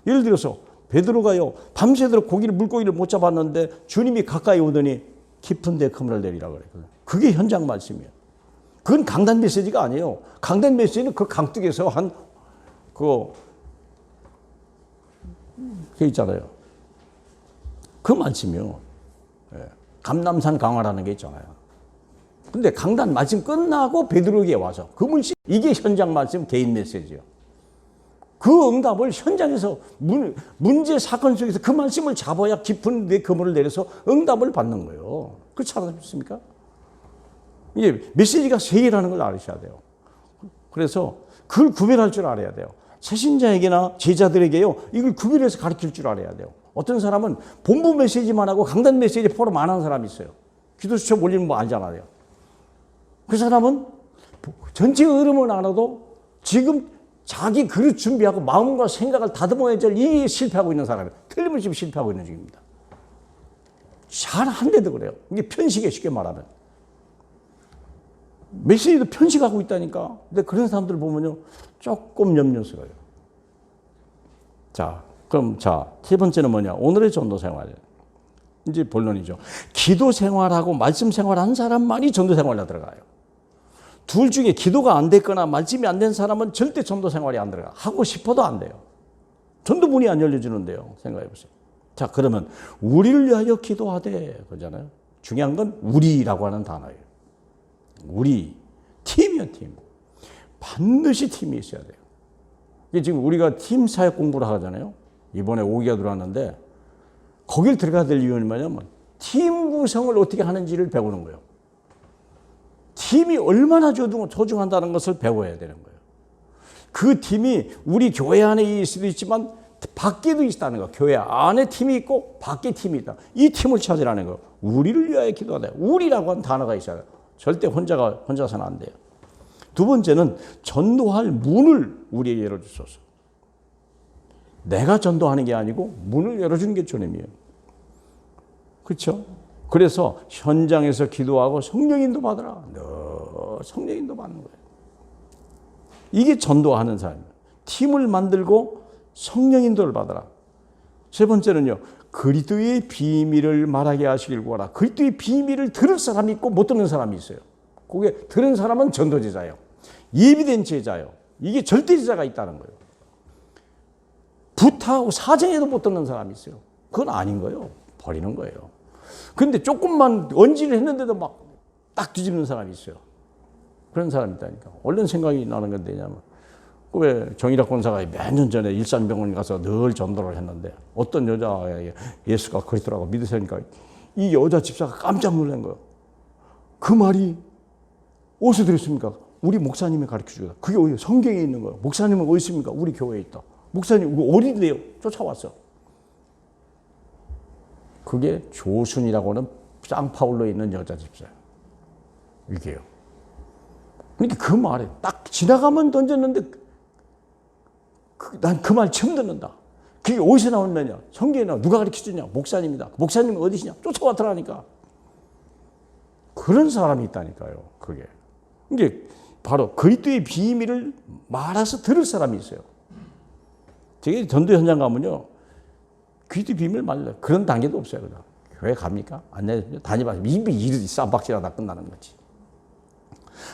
예를 들어서 베드로가요, 밤새도록 물고기를 못 잡았는데 주님이 가까이 오더니 깊은 데 그물을 내리라고 그랬거든요. 그게 현장 말씀이에요. 그건 강단 메시지가 아니에요. 강단 메시지는 그 강둑에서 그거 있잖아요. 그 말씀이요. 감남산 강화라는 게 있잖아요. 근데 강단 말씀 끝나고 베드로에게 와서 그 물씬, 이게 현장 말씀 개인 메시지예요. 그 응답을 현장에서 문제 사건 속에서 그 말씀을 잡아야 깊은 데 그물을 내려서 응답을 받는 거예요. 그렇지 않습니까? 이게 메시지가 세 개라는 걸 아셔야 돼요. 그래서 그걸 구별할 줄 알아야 돼요. 새신자에게나 제자들에게요, 이걸 구별해서 가르칠 줄 알아야 돼요. 어떤 사람은 본부 메시지만 하고 강단 메시지 포럼 안 하는 사람이 있어요. 기도 수첩 올리는 거 알잖아요. 그 사람은 전체 흐름은 알아도 지금 자기 그릇 준비하고 마음과 생각을 다듬어야 될 이 실패하고 있는 사람이에요. 틀림없이 실패하고 있는 중입니다. 잘 한데도 그래요. 이게 편식에 쉽게 말하면. 메시지도 편식하고 있다니까. 근데 그런 사람들 보면요, 조금 염려스러워요. 자, 그럼 세 번째는 뭐냐? 오늘의 전도 생활. 이제 본론이죠. 기도 생활하고 말씀 생활한 사람만이 전도 생활에 들어가요. 둘 중에 기도가 안 됐거나 말씀이 안 된 사람은 절대 전도 생활이 안 들어가. 하고 싶어도 안 돼요. 전도 문이 안 열려주는데요. 생각해 보세요. 자, 그러면 우리를 위하여 기도하되 그러잖아요. 중요한 건 우리라고 하는 단어예요. 우리, 팀이요, 팀. 반드시 팀이 있어야 돼요. 이게 지금 우리가 팀 사역 공부를 하잖아요. 이번에 5기가 들어왔는데 거길 들어가야 될 이유는 뭐냐면 팀 구성을 어떻게 하는지를 배우는 거예요. 팀이 얼마나 소중한다는 것을 배워야 되는 거예요. 그 팀이 우리 교회 안에 있을 수도 있지만 밖에도 있다는 거예요. 교회 안에 팀이 있고 밖에 팀이 있다. 이 팀을 찾으라는 거예요. 우리를 위하여 기도하다. 우리라고 하는 단어가 있어요. 절대 혼자서는 안 돼요. 두 번째는 전도할 문을 우리에게 열어주소서. 내가 전도하는 게 아니고 문을 열어주는 게 주님이에요. 그렇죠? 그래서 현장에서 기도하고 성령인도 받으라. 너 성령인도 받는 거예요. 이게 전도하는 사람이에요. 팀을 만들고 성령인도를 받아라. 세 번째는요. 그리스도의 비밀을 말하게 하시길 구하라. 그리스도의 비밀을 들을 사람이 있고 못 듣는 사람이 있어요. 그게 들은 사람은 전도제자예요. 예비된 제자예요. 이게 절대 제자가 있다는 거예요. 부탁하고 사정해도 못 듣는 사람이 있어요. 그건 아닌 거예요. 버리는 거예요. 근데 조금만 언지를 했는데도 막 딱 뒤집는 사람이 있어요. 그런 사람이 있다니까. 얼른 생각이 나는 건데, 왜냐면 왜 정일학 권사가 몇 년 전에 일산병원 가서 늘 전도를 했는데 어떤 여자가 예수가 그리스도라고 믿으시니까 이 여자 집사가 깜짝 놀란 거예요. 그 말이 어디서 들었습니까? 우리 목사님이 가르쳐주다. 그게 어디 성경에 있는 거예요. 목사님은 어디 있습니까? 우리 교회에 있다. 목사님 어디래요? 쫓아왔어. 그게 조순이라고 하는 쌍파울로에 있는 여자 집사예요. 이게요. 그러니까 그 말에 딱 지나가면 던졌는데 난 그 말 처음 듣는다. 그게 어디서 나온 말이냐? 성경에 나와. 누가 가르쳐주냐? 목사님이다. 목사님은 어디시냐? 쫓아왔더라니까. 그런 사람이 있다니까요. 그게. 이게 바로 그리스도의 비밀을 말해서 들을 사람이 있어요. 제가 전도 현장 가면요. 그리스도의 비밀 말려. 그런 단계도 없어요. 그냥. 교회 갑니까? 안 다녀봐서 입이 쌈박질하다 끝나는 거지.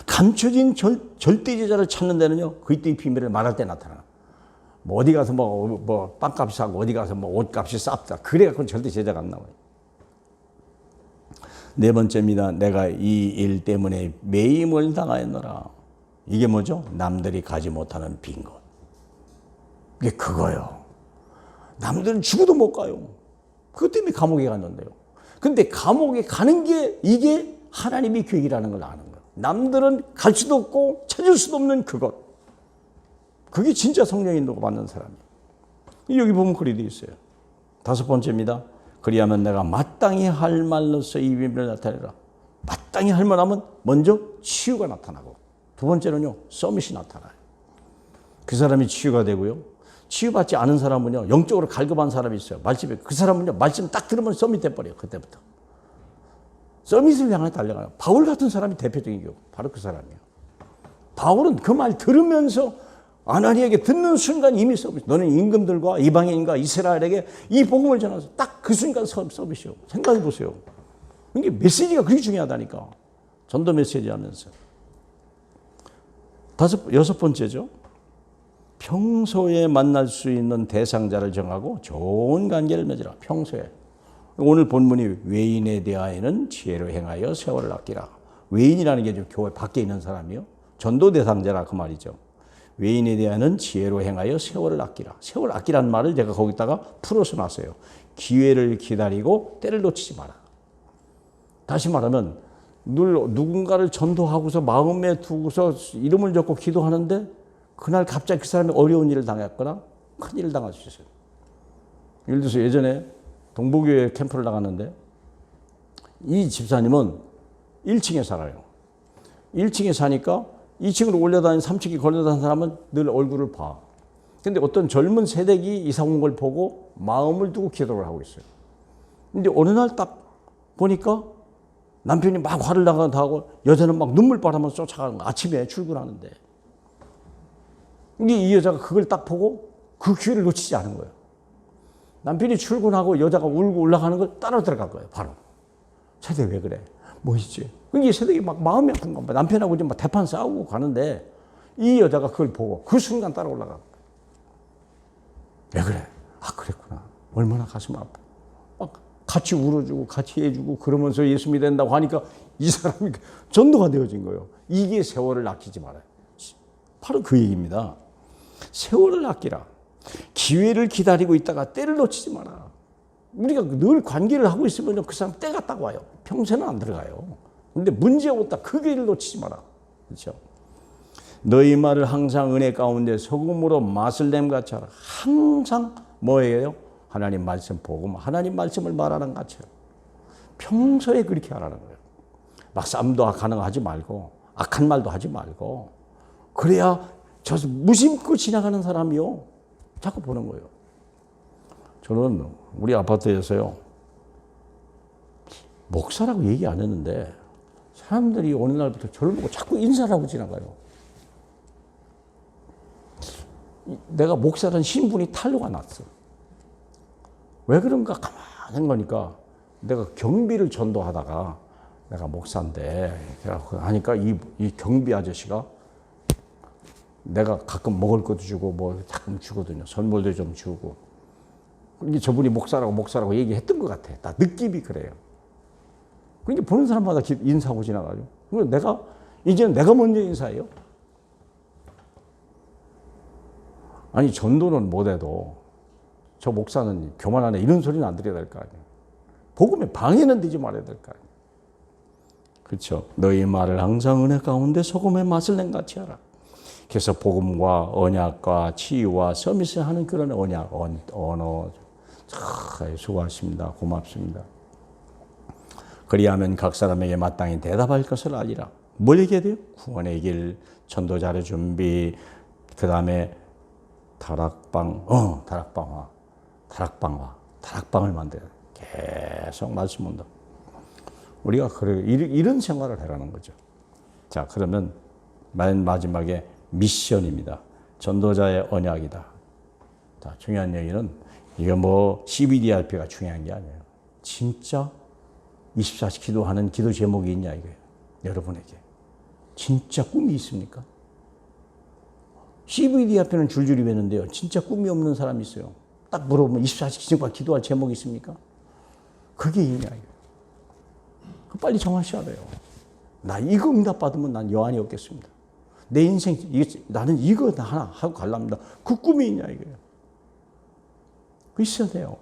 감춰진 절대 제자를 찾는 데는요. 그리스도의 비밀을 말할 때 나타나. 뭐 어디 가서 뭐 빵값이 싸고 어디 가서 뭐 옷값이 쌉다. 그래갖고 절대 제자가 안 나와요. 네 번째입니다. 내가 이 일 때문에 매임을 당하였노라. 이게 뭐죠? 남들이 가지 못하는 빈 곳. 이게 그거요. 남들은 죽어도 못 가요. 그것 때문에 감옥에 갔는데요. 근데 감옥에 가는 게 이게 하나님의 계획이라는 걸 아는 거예요. 남들은 갈 수도 없고 찾을 수도 없는 그것. 그게 진짜 성령 인도가 받는 사람이에요. 여기 보면 그리 되어 있어요. 다섯 번째입니다. 그리하면 내가 마땅히 할 말로서 이 비밀을 나타내라. 마땅히 할 말하면 먼저 치유가 나타나고 두 번째는요. 서밋이 나타나요. 그 사람이 치유가 되고요. 치유받지 않은 사람은요. 영적으로 갈급한 사람이 있어요. 말씀에 그 사람은요. 말씀 딱 들으면 서밋 돼버려요. 그때부터. 서밋을 향해 달려가요. 바울 같은 사람이 대표적인 경우 바로 그 사람이에요. 바울은 그 말 들으면서 아나니에게 듣는 순간 이미 서밋. 너는 임금들과 이방인과 이스라엘에게 이 복음을 전해서 딱 그 순간 서밋이요. 생각해 보세요. 이게 메시지가 그렇게 중요하다니까. 전도 메시지 하면서. 여섯 번째죠. 평소에 만날 수 있는 대상자를 정하고 좋은 관계를 맺으라. 평소에. 오늘 본문이 외인에 대하여는 지혜로 행하여 세월을 아끼라. 외인이라는 게 좀 교회 밖에 있는 사람이요. 전도 대상자라 그 말이죠. 외인에 대하여는 지혜로 행하여 세월을 아끼라. 세월 아끼라는 말을 제가 거기다가 풀어서 놨어요. 기회를 기다리고 때를 놓치지 마라. 다시 말하면 늘 누군가를 전도하고서 마음에 두고서 이름을 적고 기도하는데 그날 갑자기 그 사람이 어려운 일을 당했거나 큰 일을 당할 수 있어요. 예를 들어서 예전에 동부교회 캠프를 나갔는데 이 집사님은 1층에 살아요. 1층에 사니까 2층으로 올려다니는 3층에 걸려다니는 사람은 늘 얼굴을 봐. 근데 어떤 젊은 세대기 이사 온 걸 보고 마음을 두고 기도를 하고 있어요. 근데 어느 날 딱 보니까 남편이 막 화를 나가다 하고 여자는 막 눈물바람을 쫓아가는 거야. 아침에 출근하는데. 근데 이 여자가 그걸 딱 보고 그 기회를 놓치지 않은 거예요. 남편이 출근하고 여자가 울고 올라가는 걸 따라 들어갈 거예요. 바로. 세대 왜 그래? 뭐 있지? 그게 세대기 막 마음이 아픈 겁니다. 남편하고 이제 막 대판 싸우고 가는데 이 여자가 그걸 보고 그 순간 따라 올라간 거예요. 왜 그래? 아, 그랬구나. 얼마나 가슴 아파. 막 같이 울어주고 같이 해주고 그러면서 예수 믿는다고 하니까 이 사람이 전도가 되어진 거예요. 이게 세월을 아끼지 말아요. 바로 그 얘기입니다. 세월을 아끼라. 기회를 기다리고 있다가 때를 놓치지 마라. 우리가 늘 관계를 하고 있으면 그 사람 때가 딱 와요. 평소에는 안 들어가요. 근데 문제가 왔다. 그 기회를 놓치지 마라. 그렇죠? 너희 말을 항상 은혜 가운데 소금으로 맛을 냄같이 하라. 항상 뭐예요? 하나님 말씀 복음, 하나님 말씀을 말하는 것 같아요. 평소에 그렇게 하라는 거예요. 막 싸움도 가능하지 말고 악한 말도 하지 말고 그래야 저 무심코 지나가는 사람이요 자꾸 보는 거예요. 저는 우리 아파트에서요 목사라고 얘기 안 했는데 사람들이 어느 날부터 저를 보고 자꾸 인사를 하고 지나가요. 내가 목사라는 신분이 탄로가 났어. 왜 그런가 가만히 한 거니까 내가 경비를 전도하다가 내가 목사인데 하니까 이 경비 아저씨가 내가 가끔 먹을 것도 주고 뭐 가끔 주거든요. 선물도 좀 주고. 그러니까 저분이 목사라고 얘기했던 것 같아. 나 느낌이 그래요. 그러니까 보는 사람마다 인사하고 지나가죠. 그래서 이제는 내가 먼저 인사해요. 아니 전도는 못해도 저 목사는 교만하네 이런 소리는 안 드려야 될 거 아니에요. 복음에 방해는 되지 말아야 될 거 아니에요. 그렇죠. 너희 말을 항상 은혜 가운데 소금의 맛을 낸 같이 하라. 그래서 복음과 언약과 치유와 서밋을 하는 그런 언어. 수고하십니다. 고맙습니다. 그리하면 각 사람에게 마땅히 대답할 것을 알리라. 뭘 얘기해야 돼요? 구원의 길, 전도자의 준비, 그 다음에 다락방을 만들어야 돼. 계속 말씀 온다. 우리가 이런 생활을 해라는 거죠. 자, 그러면 맨 마지막에 미션입니다. 전도자의 언약이다. 자, 중요한 얘기는 이게 뭐 CBDRP가 중요한 게 아니에요. 진짜 24시 기도하는 기도 제목이 있냐 이거예요. 여러분에게. 진짜 꿈이 있습니까? CBDRP는 줄줄이 외는데요. 진짜 꿈이 없는 사람이 있어요. 딱 물어보면 24시 기도할 제목이 있습니까? 그게 있냐 이거예요. 빨리 정하셔야 돼요. 나 이거 응답받으면 난 여한이 없겠습니다. 내 인생, 나는 이거 하나 하고 갈랍니다. 그 꿈이 있냐, 이거예요. 그 있어야 돼요.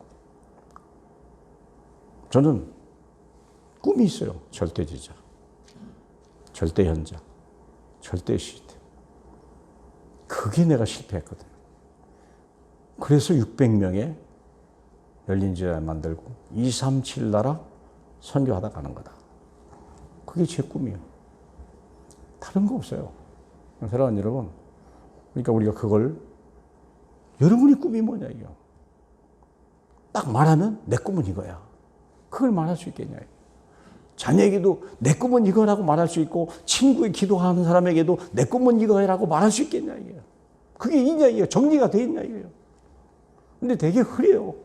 저는 꿈이 있어요. 절대지자, 절대현자, 절대시스템. 그게 내가 실패했거든요. 그래서 600명의 열린지를 만들고 237 나라 선교하다 가는 거다. 그게 제 꿈이에요. 다른 거 없어요. 사랑하는 여러분, 그러니까 우리가 그걸 여러분의 꿈이 뭐냐 이거. 딱 말하면 내 꿈은 이거야. 그걸 말할 수 있겠냐. 자녀에게도 내 꿈은 이거라고 말할 수 있고 친구의 기도하는 사람에게도 내 꿈은 이거라고 말할 수 있겠냐 이게. 그게 있냐 이게. 정리가 돼 있냐 이게요. 근데 되게 흐려요.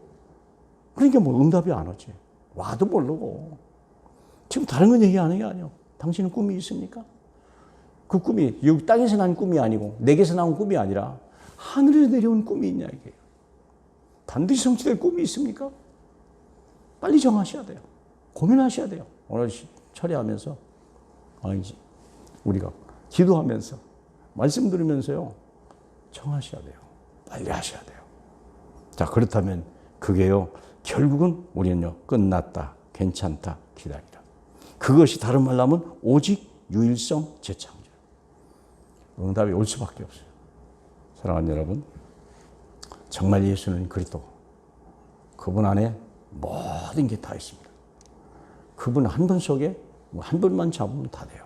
그러니까 뭐 응답이 안 오지. 와도 모르고. 지금 다른 건 얘기하는 게 아니에요. 당신은 꿈이 있습니까? 그 꿈이 여기 땅에서 난 꿈이 아니고 내게서 나온 꿈이 아니라 하늘에서 내려온 꿈이 있냐 이게요. 반드시 성취될 꿈이 있습니까? 빨리 정하셔야 돼요. 고민하셔야 돼요. 오늘 처리하면서 우리가 기도하면서 말씀 들으면서요. 정하셔야 돼요. 빨리 하셔야 돼요. 자, 그렇다면 그게요. 결국은 우리는요. 끝났다. 괜찮다. 기다리라. 그것이 다른 말로 하면 오직 유일성 재창조. 응답이 올 수밖에 없어요. 사랑하는 여러분, 정말 예수는 그리스도. 그분 안에 모든 게 다 있습니다. 그분 한 분 속에 한 분만 잡으면 다 돼요.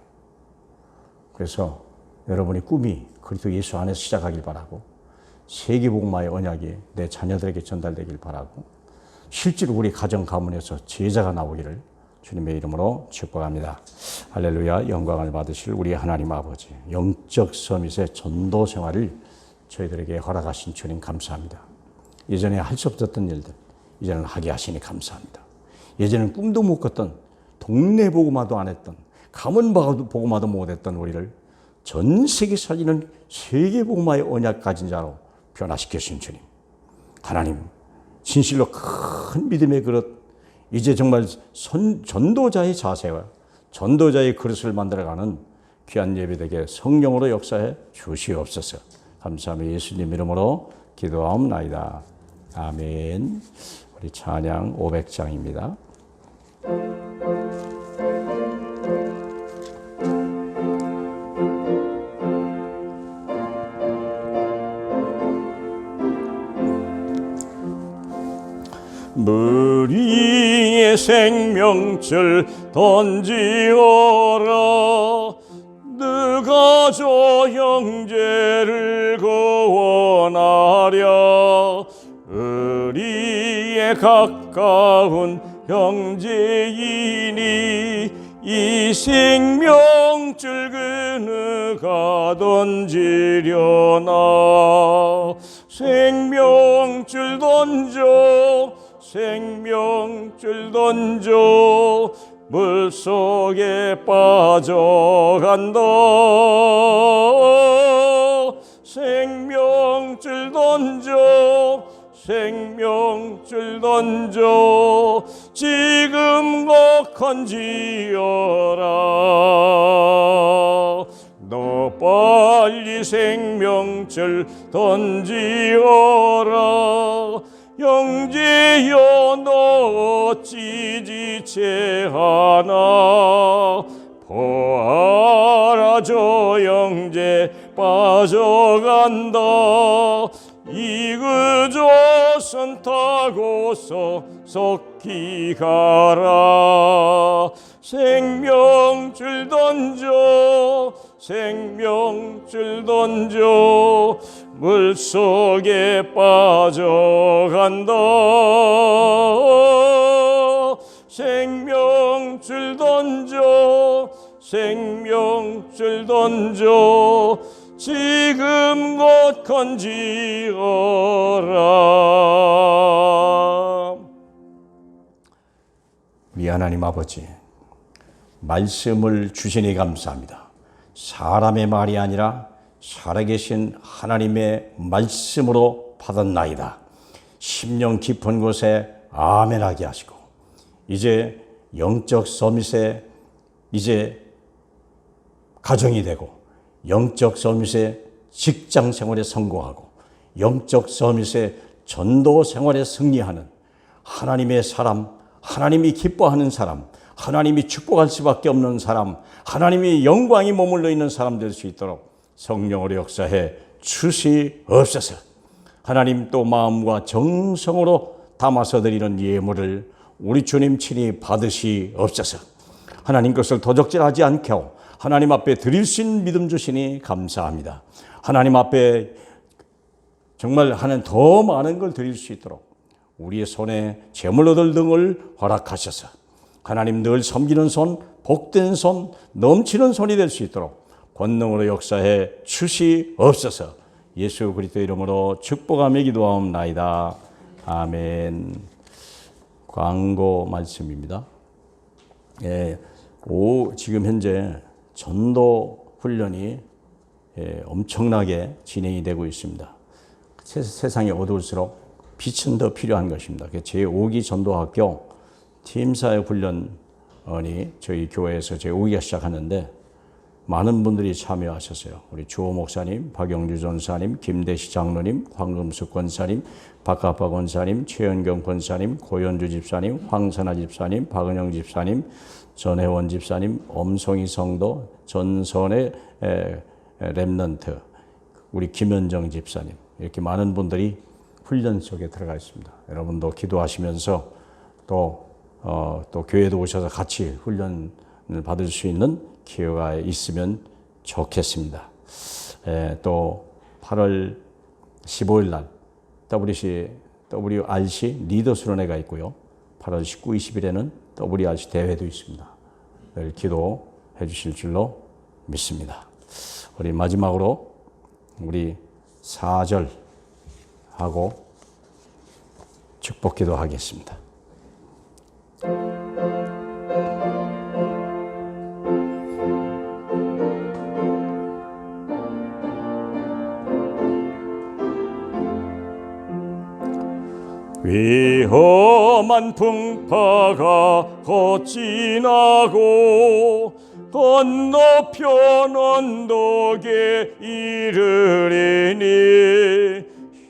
그래서 여러분의 꿈이 그리스도 예수 안에서 시작하길 바라고 세계복음화의 언약이 내 자녀들에게 전달되길 바라고 실제로 우리 가정 가문에서 제자가 나오기를 주님의 이름으로 축복합니다. 할렐루야. 영광을 받으실 우리 하나님 아버지, 영적 서밋의 전도 생활을 저희들에게 허락하신 주님 감사합니다. 예전에 할 수 없었던 일들 이제는 하게 하시니 감사합니다. 예전에는 꿈도 못 꿨던 동네 복음화도 안 했던 가문 복음화도 못했던 우리를 전 세계 살리는 세계 복음화의 언약 가진 자로 변화시켜 주신 주님, 하나님 진실로 큰 믿음의 그릇, 이제 정말 전도자의 자세와 전도자의 그릇을 만들어가는 귀한 예배되게 성령으로 역사해 주시옵소서. 감사하며 예수님 이름으로 기도하옵나이다. 아멘. 우리 찬양 500장입니다. 무리의 생명줄 던지어라. 누가 마저 형제를 거원하랴. 의리에 가까운 형제이니 이 생명줄 그누가 던지려나. 생명줄 던져, 생명줄 던져, 물속에 빠져간다. 생명줄 던져, 생명줄 던져, 지금 걱한지어라. 너 빨리 생명줄 던지어라. 형제여 너 어찌 지체하나. 보아라 저 형제 빠져간다. 이그저선 타고서 속히 가라. 생명줄 던져, 생명줄 던져, 물속에 빠져간다. 생명줄 던져, 생명줄 던져, 지금 곧 건지어라. 우리 하나님 아버지, 말씀을 주시니 감사합니다. 사람의 말이 아니라 살아계신 하나님의 말씀으로 받았나이다. 심령 깊은 곳에 아멘하게 하시고, 이제 영적 서밋에 이제 가정이 되고, 영적 서밋에 직장 생활에 성공하고, 영적 서밋에 전도 생활에 승리하는 하나님의 사람, 하나님이 기뻐하는 사람, 하나님이 축복할 수밖에 없는 사람, 하나님이 영광이 머물러 있는 사람 될 수 있도록 성령으로 역사해 주시옵소서. 하나님 또 마음과 정성으로 담아서 드리는 예물을 우리 주님 친히 받으시옵소서. 하나님 것을 도적질하지 않게 하고 하나님 앞에 드릴 수 있는 믿음 주시니 감사합니다. 하나님 앞에 정말 하나님 더 많은 걸 드릴 수 있도록 우리의 손에 재물 얻을 등을 허락하셔서 하나님 늘 섬기는 손, 복된 손, 넘치는 손이 될 수 있도록 권능으로 역사해 주시옵소서. 예수 그리스도 이름으로 축복하며 기도하옵나이다. 아멘. 광고 말씀입니다. 지금 현재 전도 훈련이 엄청나게 진행이 되고 있습니다. 세상이 어두울수록 빛은 더 필요한 것입니다. 제5기 전도학교 팀사역 훈련이 저희 교회에서 제5기가 시작하는데 많은 분들이 참여하셨어요. 우리 주호 목사님, 박영주 전사님, 김대시 장로님, 황금숙 권사님, 박가파 권사님, 최현경 권사님, 고현주 집사님, 황선아 집사님, 박은영 집사님, 전혜원 집사님, 엄송이 성도, 전선의 렘넌트, 우리 김현정 집사님, 이렇게 많은 분들이 훈련 속에 들어가 있습니다. 여러분도 기도하시면서 또 교회도 오셔서 같이 훈련을 받을 수 있는 기회가 있으면 좋겠습니다. 또 8월 15일 날 WRC 리더 수련회가 있고요. 8월 19, 20일에는 WRC 대회도 있습니다. 늘 기도해 주실 줄로 믿습니다. 우리 마지막으로 우리 4절 하고 축복 기도하겠습니다. 위험한 풍파가 곧 지나고 건너편 언덕에 이르리니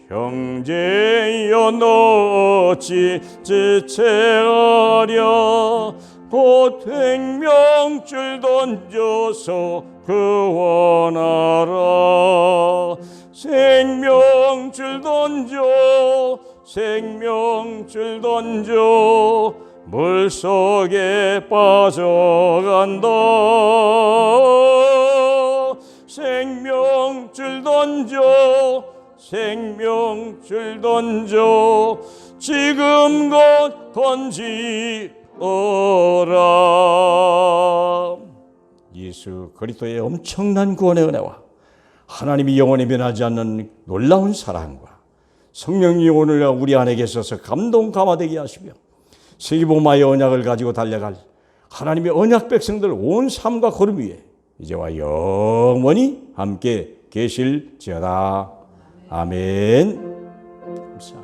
형제여 너 어찌 지체하랴. 곧 생명줄 던져서 구원하라. 생명줄 던져, 생명줄 던져, 물속에 빠져간다. 생명줄 던져 생명줄 던져 지금껏 던지어라. 예수 그리스도의 엄청난 구원의 은혜와 하나님이 영원히 변하지 않는 놀라운 사랑과 성령이 오늘 우리 안에 계셔서 감동 감화되게 하시며 세계복음화의 언약을 가지고 달려갈 하나님의 언약 백성들 온 삶과 걸음 위에 이제와 영원히 함께 계실지어다. 아멘. 감사합니다.